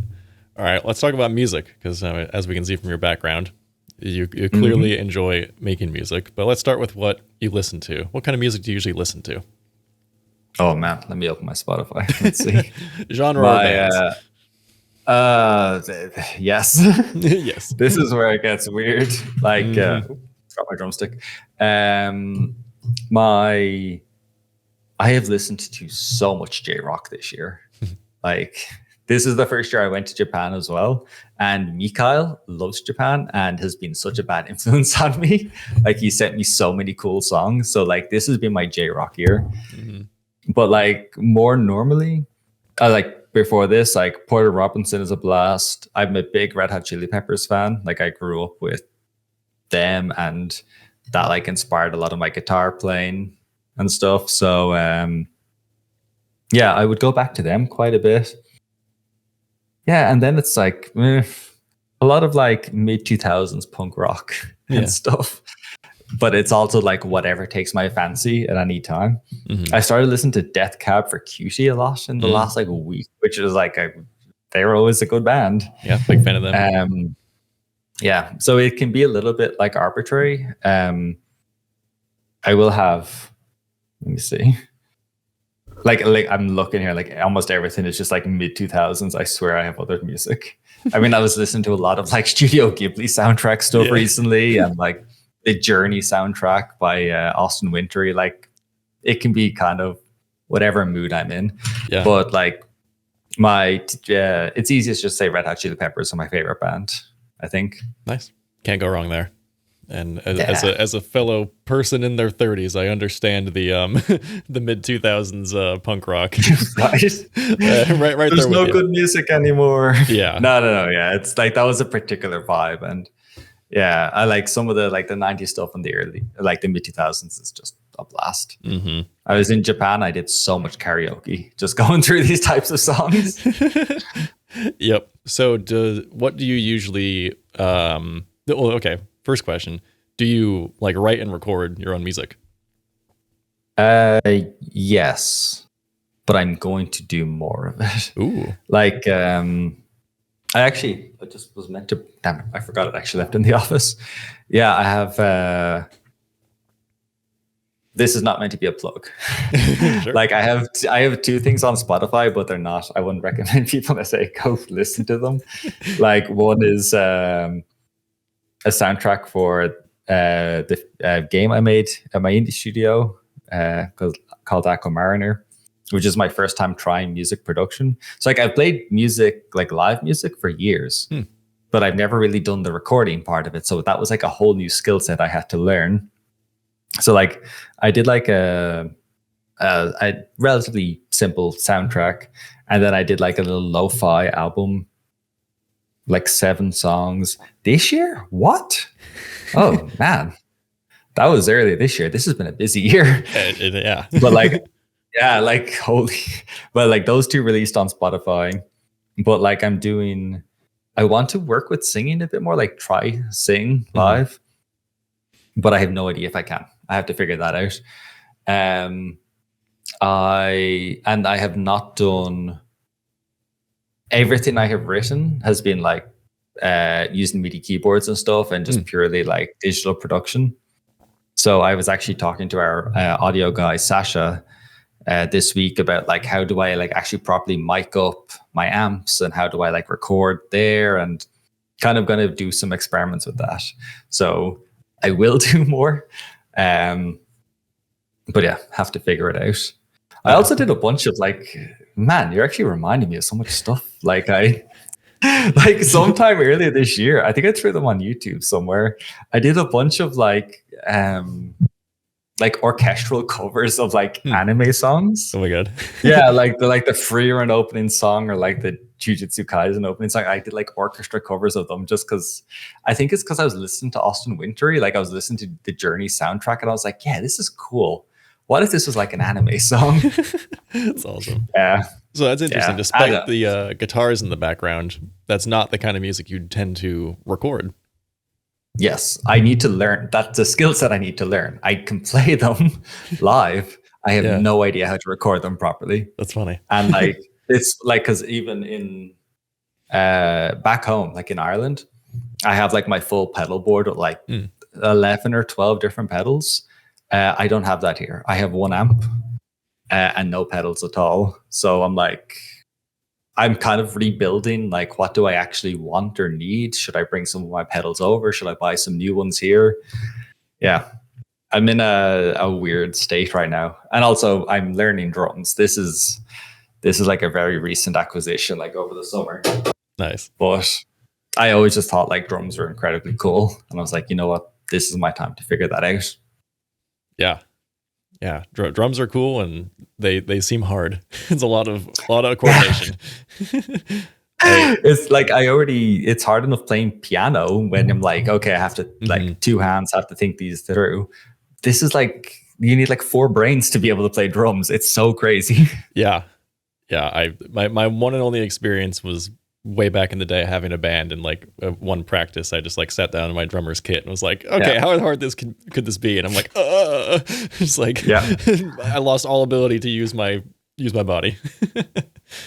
All right, let's talk about music, because as we can see from your background, you clearly enjoy making music. But let's start with what you listen to. What kind of music do you usually listen to? Oh man, let me open my Spotify. Let's see. Genre or bands? Yes. Yes. This is where it gets weird. Like, got my drumstick. I have listened to so much J-rock this year. Like, this is the first year I went to Japan as well. And Mikhail loves Japan and has been such a bad influence on me. Like, he sent me so many cool songs. So, like, this has been my J-rock year. Mm-hmm. But, like, more normally, like, before this, like, Porter Robinson is a blast. I'm a big Red Hot Chili Peppers fan. Like, I grew up with them, and that, like, inspired a lot of my guitar playing and stuff. So, yeah, I would go back to them quite a bit. Yeah, and then it's like a lot of like mid 2000s punk rock and stuff. But it's also like whatever takes my fancy at any time. Mm-hmm. I started listening to Death Cab for Cutie a lot in the last like week, which is like they were always a good band. Yeah, big fan of them. Yeah, so it can be a little bit like arbitrary. I will have. Let me see. Like I'm looking here, like almost everything is just like mid 2000s. I swear I have other music. I mean, I was listening to a lot of like Studio Ghibli soundtrack stuff recently, and like the Journey soundtrack by Austin Wintory. Like it can be kind of whatever mood I'm in. Yeah. But like it's easiest just say Red Hot Chili Peppers are my favorite band, I think. Nice. Can't go wrong there. And as a fellow person in their 30s, I understand the the mid 2000s punk rock. right. There's there no with good music anymore. Yeah. No. Yeah, it's like that was a particular vibe, and yeah, I like some of the like the 90s stuff in the early, like the mid 2000s is just a blast. Mm-hmm. I was in Japan. I did so much karaoke, just going through these types of songs. Yep. So what do you usually? Okay. First question: do you like write and record your own music? Yes, but I'm going to do more of it. Ooh. Like, I just was meant to. Damn it! I forgot it. Actually, left in the office. Yeah, I have. This is not meant to be a plug. Sure. Like I have two things on Spotify, but they're not. I wouldn't recommend people to say go listen to them. Like one is a soundtrack for the game I made at my indie studio called Aqua Mariner, which is my first time trying music production. So like I've played music, like live music for years, but I've never really done the recording part of it. So that was like a whole new skill set I had to learn. So like I did like a relatively simple soundtrack, and then I did like a little lo-fi album, like 7 songs this year. What? Oh man, that was earlier this year. This has been a busy year. Yeah. But like, yeah, like holy, but like those 2 released on Spotify. But like I want to work with singing a bit more, like try sing live, but I have no idea if I can. I have to figure that out. I have not done everything I have written has been like using MIDI keyboards and stuff and just purely like digital production. So I was actually talking to our audio guy, Sasha, this week about like, how do I like actually properly mic up my amps and how do I like record there, and kind of going to do some experiments with that. So I will do more. But yeah, have to figure it out. I also did a bunch of like, man, you're actually reminding me of so much stuff. Like like sometime earlier this year, I think I threw them on YouTube somewhere. I did a bunch of like orchestral covers of like anime songs. Oh my god. Yeah, like the Freer and opening song, or like the Jujutsu Kaisen opening song. I did like orchestra covers of them just because I think it's because I was listening to Austin Wintory. Like I was listening to the Journey soundtrack and I was like, yeah, this is cool. What if this was like an anime song? That's awesome. Yeah. So that's interesting. Despite the guitars in the background, that's not the kind of music you'd tend to record. Yes, I need to learn. That's a skill set I need to learn. I can play them live. I have no idea how to record them properly. That's funny. And like it's like, because even in back home, like in Ireland, I have like my full pedal board with like 11 or 12 different pedals. I don't have that here. I have 1 amp and no pedals at all. So I'm kind of rebuilding, like, what do I actually want or need? Should I bring some of my pedals over? Should I buy some new ones here? Yeah, I'm in a weird state right now. And also I'm learning drums. This is like a very recent acquisition, like over the summer. Nice. But I always just thought like drums were incredibly cool. And I was like, you know what? This is my time to figure that out. Yeah. Yeah. Drums are cool and they seem hard. It's a lot of coordination. It's like it's hard enough playing piano when I'm like, okay, I have to like 2 hands, I have to think these through. This is like, you need like 4 brains to be able to play drums. It's so crazy. Yeah. Yeah. My one and only experience was way back in the day having a band, and like one practice I just like sat down in my drummer's kit and was like, okay, how hard could this be? And I'm like, just like, I lost all ability to use my body.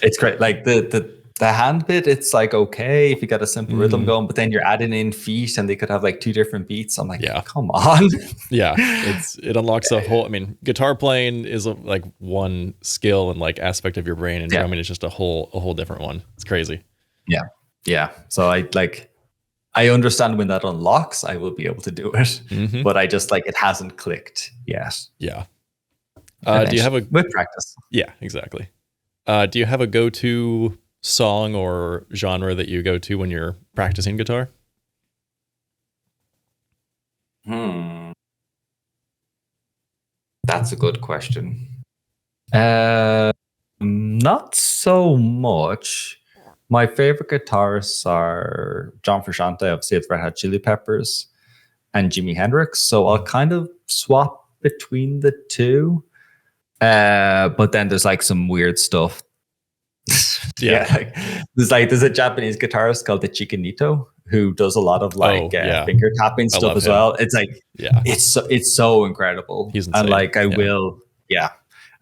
It's great. Like the The hand bit, it's like okay if you got a simple rhythm going, but then you're adding in feet and they could have like 2 different beats. I'm like, Yeah. come on. Yeah, it unlocks a whole. I mean, guitar playing is like one skill and like aspect of your brain, and drumming is just a whole different one. It's crazy. Yeah. So I understand when that unlocks, I will be able to do it, but I just like it hasn't clicked yet. Yeah. Do you have a with practice? Yeah, exactly. Do you have a go-to song or genre that you go to when you're practicing guitar? That's a good question. Not so much. My favorite guitarists are John Frusciante, obviously of Red Hot Chili Peppers, and Jimi Hendrix. So I'll kind of swap between the two. But then there's like some weird stuff. There's a Japanese guitarist called the Chicanito who does a lot of like finger tapping stuff as well. It's like it's so incredible. He's insane. And like I will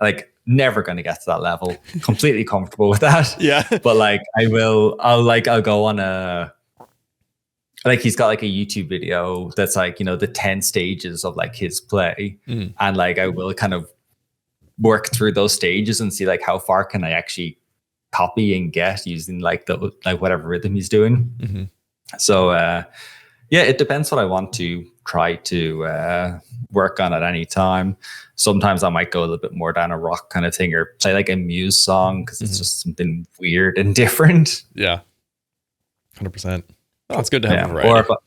like never gonna get to that level. Completely comfortable with that. Yeah. But like I'll go on a like he's got like a YouTube video that's like, you know, the 10 stages of like his play. And like I will kind of work through those stages and see like how far can I actually copy and get using like the like whatever rhythm he's doing. So it depends what I want to try to work on at any time. Sometimes I might go a little bit more down a rock kind of thing or play like a Muse song because it's just something weird and different. Yeah, 100%. Oh, it's good to have a variety. Or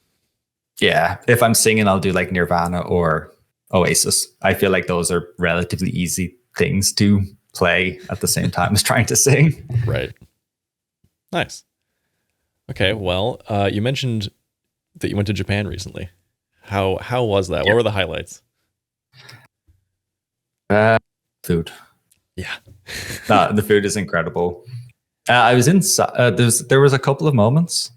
if I'm singing, I'll do like Nirvana or Oasis. I feel like those are relatively easy things to play at the same time as trying to sing. Right. Nice. Okay, well, you mentioned that you went to Japan recently. How was that? What were the highlights? Food. Yeah. The food is incredible. I was in there was a couple of moments.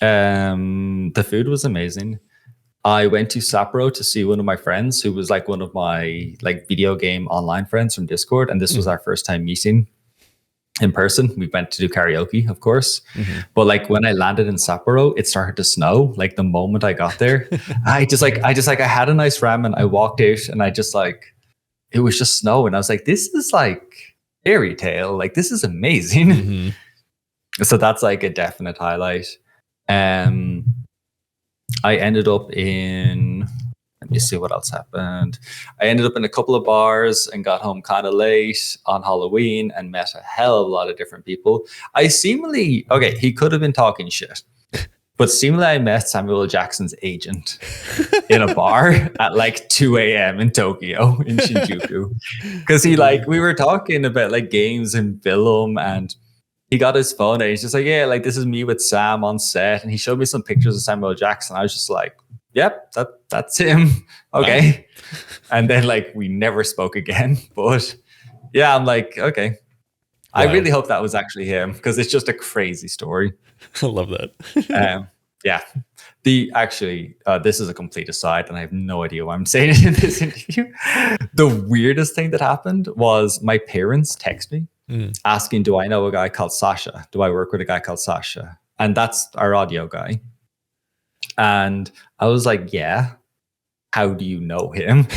The food was amazing. I went to Sapporo to see one of my friends who was like one of my like video game online friends from Discord, and this was our first time meeting in person. We went to do karaoke, of course. But like when I landed in Sapporo, it started to snow. Like the moment I got there, I had a nice ramen. I walked out and I just like it was just snow, and I was like, this is like fairy tale. Like this is amazing. So that's like a definite highlight. I ended up in, let me see what else happened. I ended up in a couple of bars and got home kind of late on Halloween and met a hell of a lot of different people. He could have been talking shit, but seemingly I met Samuel L. Jackson's agent in a bar at like 2 a.m. in Tokyo, in Shinjuku. Because we were talking about like games and film, and he got his phone and he's just like, yeah, like this is me with Sam on set. And he showed me some pictures of Samuel L. Jackson. I was just like, yep, that's him. Okay. And then like we never spoke again. But yeah, I'm like, okay. Wow. I really hope that was actually him because it's just a crazy story. I love that. Yeah. This is a complete aside and I have no idea why I'm saying it in this interview. The weirdest thing that happened was my parents text me asking, do I know a guy called Sasha? Do I work with a guy called Sasha? And that's our audio guy. And I was like, yeah, how do you know him?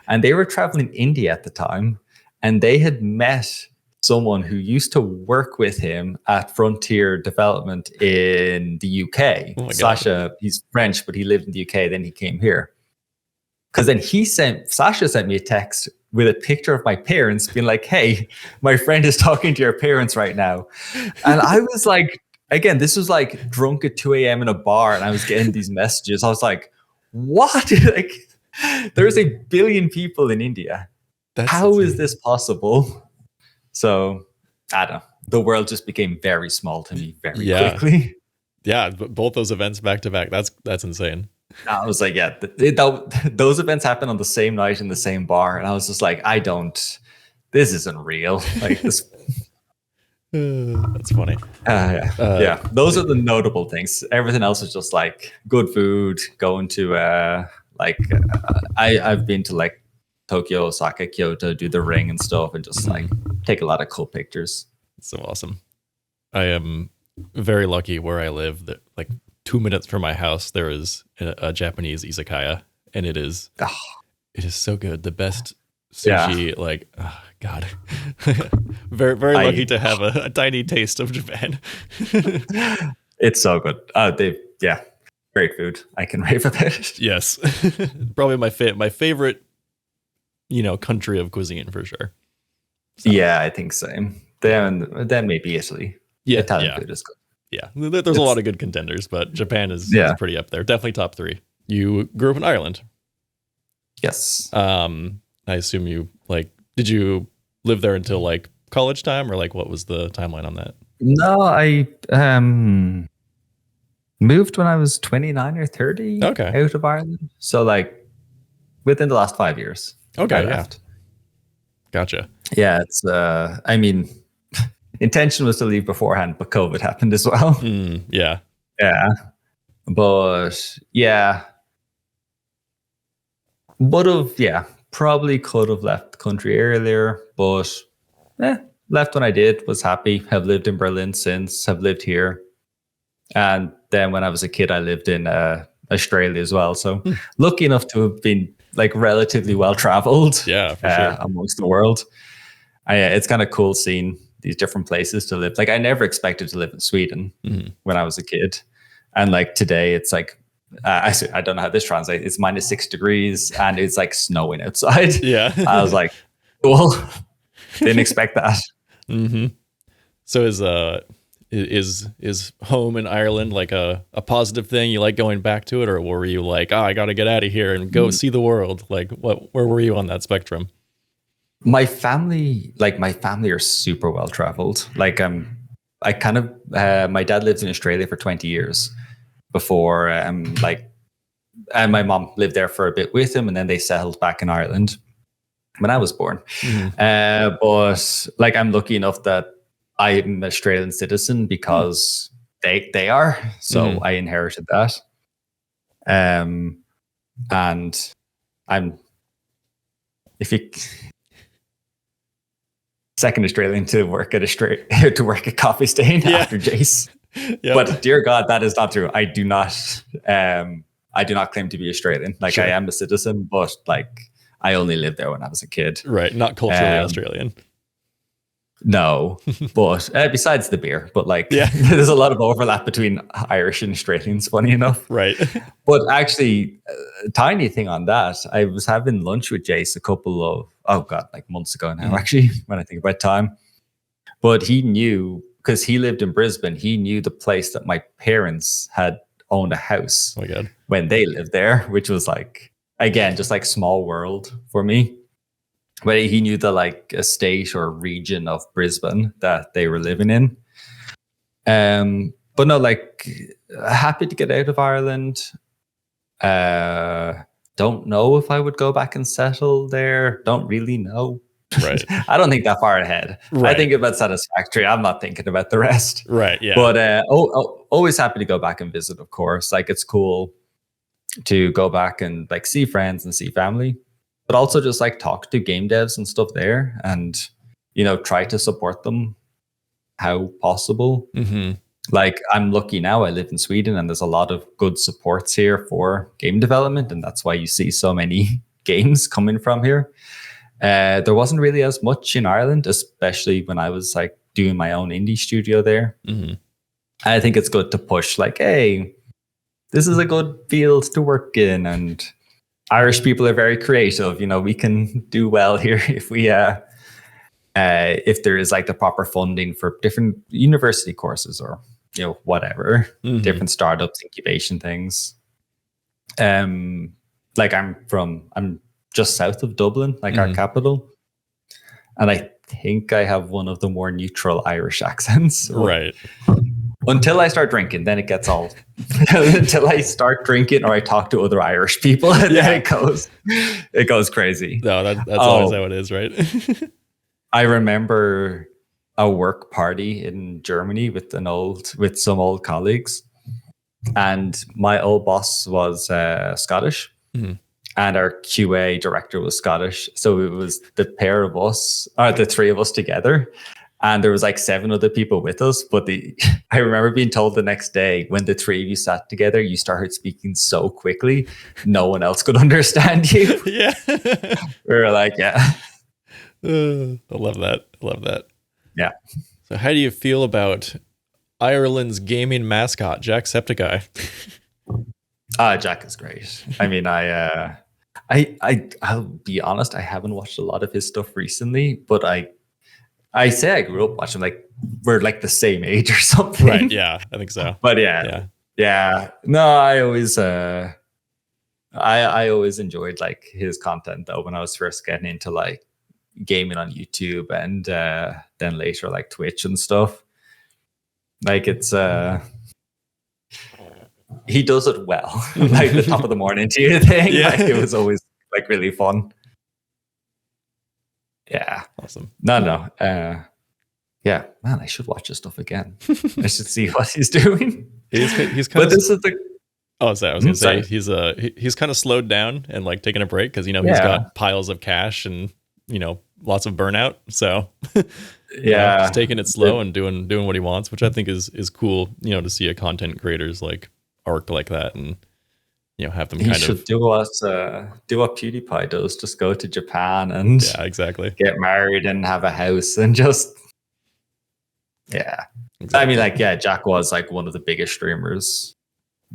And they were traveling India at the time, and they had met someone who used to work with him at Frontier Development in the UK. Oh Sasha, he's French, but he lived in the UK. Then he came here. Because then Sasha sent me a text with a picture of my parents being like, hey, my friend is talking to your parents right now. And I was like, again, this was like drunk at 2 a.m. in a bar, and I was getting these messages. I was like, what? Like, there's 1 billion people in India. How is this possible? So I don't know. The world just became very small to me very quickly. Yeah, both those events back to back. That's insane. I was like, yeah, those events happened on the same night in the same bar, and I was just like, this isn't real. Like this. That's funny. Yeah, those are the notable things. Everything else is just like good food. Going to I've been to like Tokyo, Osaka, Kyoto, do the ring and stuff, and just like take a lot of cool pictures. So awesome. I am very lucky where I live. That like 2 minutes from my house, there is a Japanese izakaya, and it is so good. The best Yeah. sushi. Like, oh, God, very very lucky to have a tiny taste of Japan. It's so good. Great food. I can rave about it. Yes, probably my favorite, country of cuisine for sure. So. Yeah, I think so. Then maybe Italy. Yeah, Italian food is good. Yeah, there's a lot of good contenders, but Japan is pretty up there. Definitely top 3. You grew up in Ireland. Yes. I assume you did you live there until like college time, or like what was the timeline on that? No, I moved when I was 29 or 30 out of Ireland. So like within the last 5 years. Okay, I left. Gotcha. Yeah, it's I mean, intention was to leave beforehand, but COVID happened as well. Yeah. Yeah. But yeah. Probably could have left the country earlier, but left when I did, was happy. Have lived in Berlin since, have lived here. And then when I was a kid, I lived in Australia as well. So lucky enough to have been like relatively well traveled. Yeah, for sure. Amongst the world. It's kind of cool seeing these different places to live. Like I never expected to live in Sweden when I was a kid. And like today it's like, I don't know how this translates. It's -6 degrees and it's like snowing outside. Yeah. I was like, cool. Didn't expect that. So is home in Ireland like a positive thing? You like going back to it, or were you like, I got to get out of here and go see the world? Like where were you on that spectrum? My family are super well traveled. Like I kind of my dad lived in Australia for 20 years before and my mom lived there for a bit with him, and then they settled back in Ireland when I was born. But like I'm lucky enough that I'm an Australian citizen because they are. So I inherited that. And I'm second Australian to work at Coffee Stain after Jace. Yep. But dear God, that is not true. I do not claim to be Australian. Like I am a citizen, but like I only lived there when I was a kid. Right, not culturally Australian. No, but besides the beer, but like there's a lot of overlap between Irish and Australians, funny enough. Right. But actually, a tiny thing on that, I was having lunch with Jace a couple of, months ago now, actually, when I think about time. But he knew, because he lived in Brisbane, he knew the place that my parents had owned a house when they lived there, which was like, again, just like small world for me. But he knew the like estate or region of Brisbane that they were living in. But no, like happy to get out of Ireland. Don't know if I would go back and settle there. Don't really know. Right. I don't think that far ahead. Right. I think about Satisfactory. I'm not thinking about the rest. Right. Yeah. But always happy to go back and visit, of course. Like it's cool to go back and like see friends and see family, but also just like talk to game devs and stuff there and, try to support them how possible. Like I'm lucky now, I live in Sweden and there's a lot of good supports here for game development. And that's why you see so many games coming from here. There wasn't really as much in Ireland, especially when I was like doing my own indie studio there. I think it's good to push like, hey, this is a good field to work in. And Irish people are very creative. We can do well here if we, if there is like the proper funding for different university courses or, whatever, different startups, incubation things. Like I'm just south of Dublin, like our capital. And I think I have one of the more neutral Irish accents. Right. Until I start drinking, then it gets all until I start drinking or I talk to other Irish people and then it goes crazy. No, that's always how it is, right? I remember a work party in Germany with some old colleagues, and my old boss was Scottish. And our QA director was Scottish. So it was the pair of us, or the three of us together. And there was like 7 other people with us. But I remember being told the next day when the 3 of you sat together, you started speaking so quickly, no one else could understand you. Yeah. We were like, yeah. I love that. I love that. Yeah. So how do you feel about Ireland's gaming mascot, Jacksepticeye? Jack is great. I mean, I'll be honest, I haven't watched a lot of his stuff recently, but I say I grew up watching, like we're like the same age or something. Right. Yeah, I think so. But yeah. No, I always enjoyed like his content though when I was first getting into like gaming on YouTube and then later like Twitch and stuff. Like it's he does it well. Like the top of the morning to you thing. Yeah. Like, it was always like really fun. Yeah. Awesome. No. Yeah, man, I should watch his stuff again. I should see what he's doing. He's kind But of. this is the. Oh, sorry. I was gonna say Sorry. he's kind of slowed down and like taking a break because he's got piles of cash and lots of burnout. So Yeah, just taking it slow and doing what he wants, which I think is cool. To see a content creator's like arc like that and have them he should do what PewDiePie does. Just go to Japan and exactly get married and have a house and just exactly. I mean, like Jack was like one of the biggest streamers.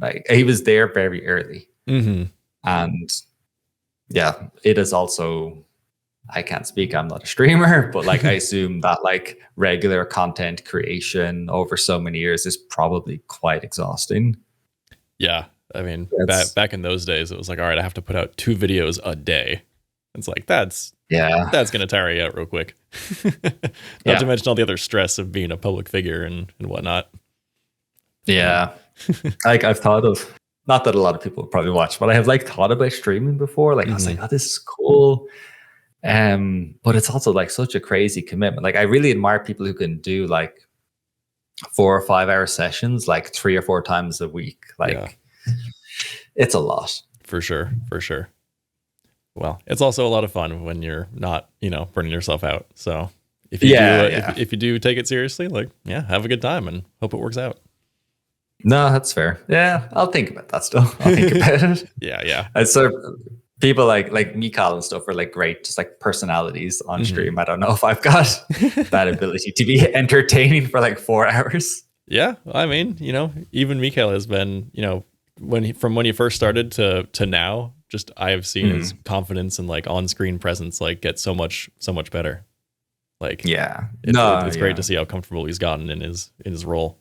Like he was there very early, and it is also. I can't speak. I'm not a streamer, but like I assume that like regular content creation over so many years is probably quite exhausting. Yeah, I mean, back in those days, it was like, all right, I have to put out 2 videos a day. It's like that's gonna tire you out real quick. Not to mention all the other stress of being a public figure and whatnot. Yeah, like I've thought of, not that a lot of people probably watch, but I have like thought about streaming before. Like I was like, oh, this is cool. But it's also like such a crazy commitment. Like I really admire people who can do like 4 or 5 hour sessions, like 3 or 4 times a week. Like it's a lot. For sure. Well, it's also a lot of fun when you're not, burning yourself out. So if you if you do take it seriously, like, have a good time and hope it works out. No, that's fair. Yeah, I'll think about that still. I'll think about it. Yeah. And so people like Mikal and stuff are like great, just like personalities on stream. I don't know if I've got that ability to be entertaining for like 4 hours. Yeah, I mean, even Mikal has been, when he first started to now, just I have seen his confidence and like on-screen presence like get so much better. Like it's great to see how comfortable he's gotten in his role.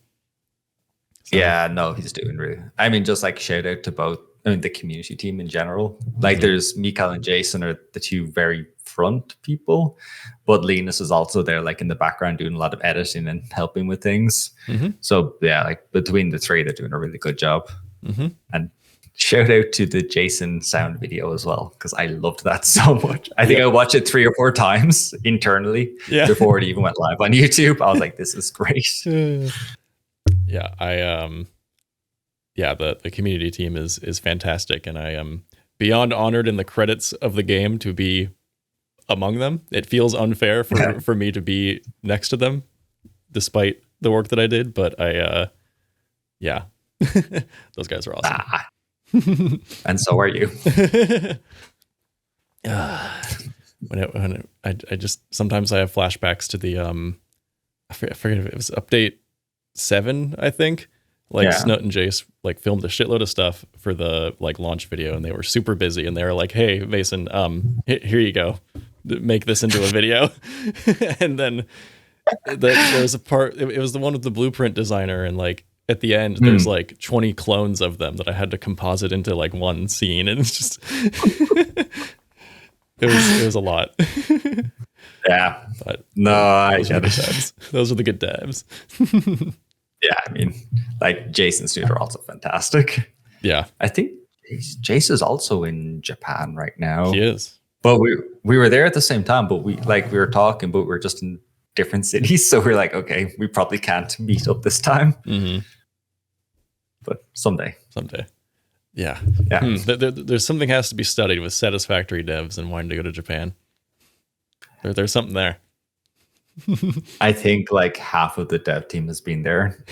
So. Yeah, no, he's doing really. I mean, just like shout out to both. I mean, the community team in general. Like, there's Mikal and Jason are the 2 very front people, but Linus is also there, like in the background, doing a lot of editing and helping with things. So like between the 3, they're doing a really good job. And shout out to the Jason sound video as well, because I loved that so much. I think I watched it 3 or 4 times internally before it even went live on YouTube. I was like, this is great. The community team is fantastic, and I am beyond honored in the credits of the game to be among them. It feels unfair for me to be next to them, despite the work that I did. But those guys are awesome. And so are you. When I just sometimes I have flashbacks to the I forget if it was update 7, I think. Like Snut and Jace like filmed a shitload of stuff for the like launch video, and they were super busy, and they were like, "Hey, Mason, here you go, make this into a video." And then there was a part. It was the one with the blueprint designer, and like at the end, there's like 20 clones of them that I had to composite into like one scene, and it's just it was a lot. Yeah, but no, I get it. Those are the good times. Yeah, I mean, like Jason and Stu are also fantastic. Yeah, I think Jace is also in Japan right now. He is, but we were there at the same time. But we were talking, but we were just in different cities, so we're like, okay, we probably can't meet up this time. But someday. Yeah. There's something has to be studied with Satisfactory devs and wanting to go to Japan. There's something there. I think like half of the dev team has been there.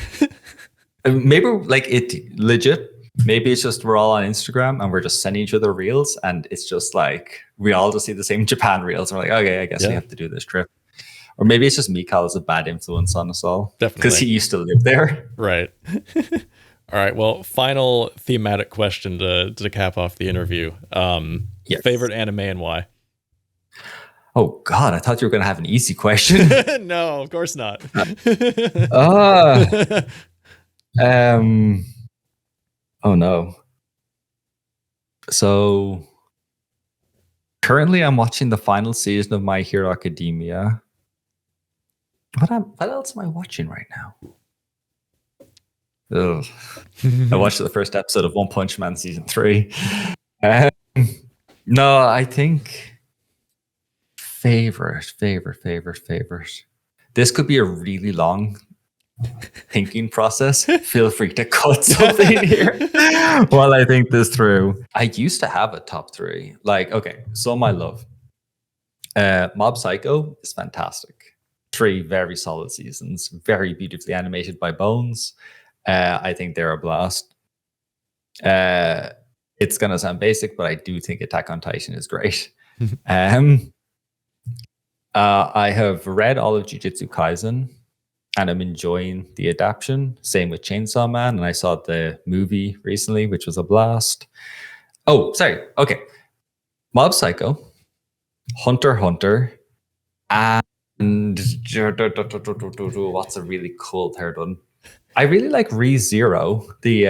Maybe like it legit. Maybe it's just we're all on Instagram and we're just sending each other reels, and it's just like we all just see the same Japan reels. And we're like, okay, I guess we have to do this trip. Or maybe it's just Mikal is a bad influence on us all. Definitely. Because he used to live there. Right. All right. Well, final thematic question to cap off the interview. Yes. Favorite anime and why? Oh, God. I thought you were going to have an easy question. No, of course not. Oh, no. So currently I'm watching the final season of My Hero Academia. What else am I watching right now? Ugh. I watched the first episode of One Punch Man season 3. No, I think favorite. This could be a really long thinking process. Feel free to cut something here while I think this through. I used to have a top 3. Like, okay, so my love. Mob Psycho is fantastic. 3 very solid seasons, very beautifully animated by Bones. I think they're a blast. It's going to sound basic, but I do think Attack on Titan is great. I have read all of Jujutsu Kaisen, and I'm enjoying the adaptation. Same with Chainsaw Man, and I saw the movie recently, which was a blast. Oh, sorry. Okay. Mob Psycho, Hunter x Hunter, and what's a really cool third one? I really like Re:Zero, the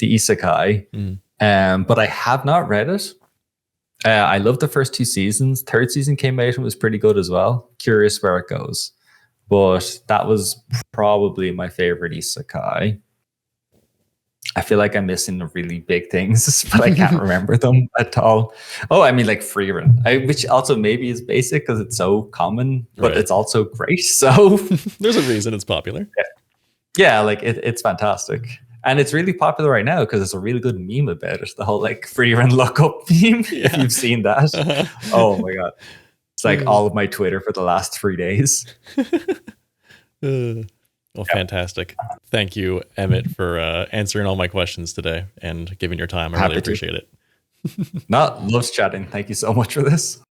isekai, but I have not read it. I love the first 2 seasons. 3rd season came out and was pretty good as well. Curious where it goes, but that was probably my favorite isekai. I feel like I'm missing the really big things, but I can't remember them at all. Oh, I mean, like Freerun, which also maybe is basic because it's so common, but it's also great. So there's a reason it's popular. Yeah, like it's fantastic. And it's really popular right now because there's a really good meme about it. The whole like Freerun lookup meme, if you've seen that. Oh my God. It's like all of my Twitter for the last 3 days. Well, fantastic. Thank you, Emmet, for answering all my questions today and giving your time. I really appreciate it. Loves chatting. Thank you so much for this.